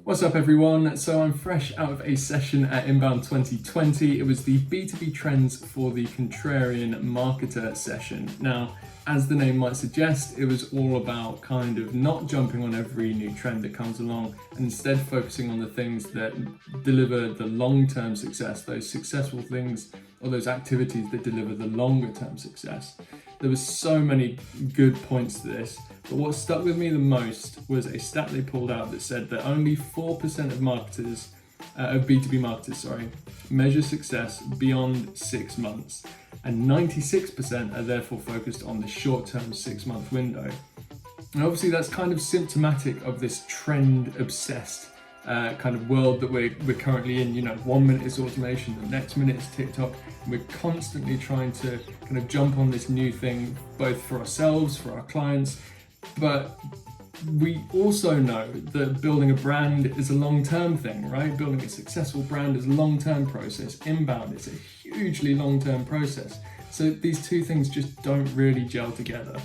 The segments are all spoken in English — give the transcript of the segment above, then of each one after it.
What's up everyone? So I'm fresh out of a session at Inbound 2020. It was the B2B Trends for the Contrarian Marketer session. Now, as the name might suggest, it was all about kind of not jumping on every new trend that comes along and instead focusing on the things that deliver the long-term success, those successful things or those activities that deliver the longer-term success. There were so many good points to this, but what stuck with me the most was a stat they pulled out that said that only 4% of marketers, of B2B marketers, measure success beyond 6 months, and 96% are therefore focused on the short-term 6-month window. And obviously that's kind of symptomatic of this trend-obsessed kind of world that we're currently in. You know, 1 minute is automation, the next minute is TikTok, and we're constantly trying to kind of jump on this new thing, both for ourselves, for our clients, but we also know that building a brand is a long-term thing, right? Building a successful brand is a long-term process. Inbound is a hugely long-term process. So these two things just don't really gel together.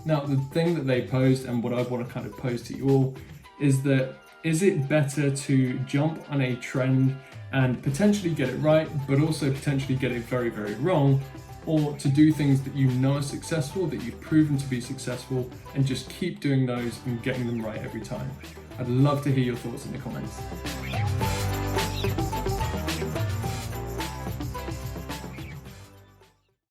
Now, the thing that they posed and what I want to kind of pose to you all is that, is it better to jump on a trend and potentially get it right, but also potentially get it very, very wrong, or to do things that you know are successful, that you've proven to be successful, and just keep doing those and getting them right every time? I'd love to hear your thoughts in the comments.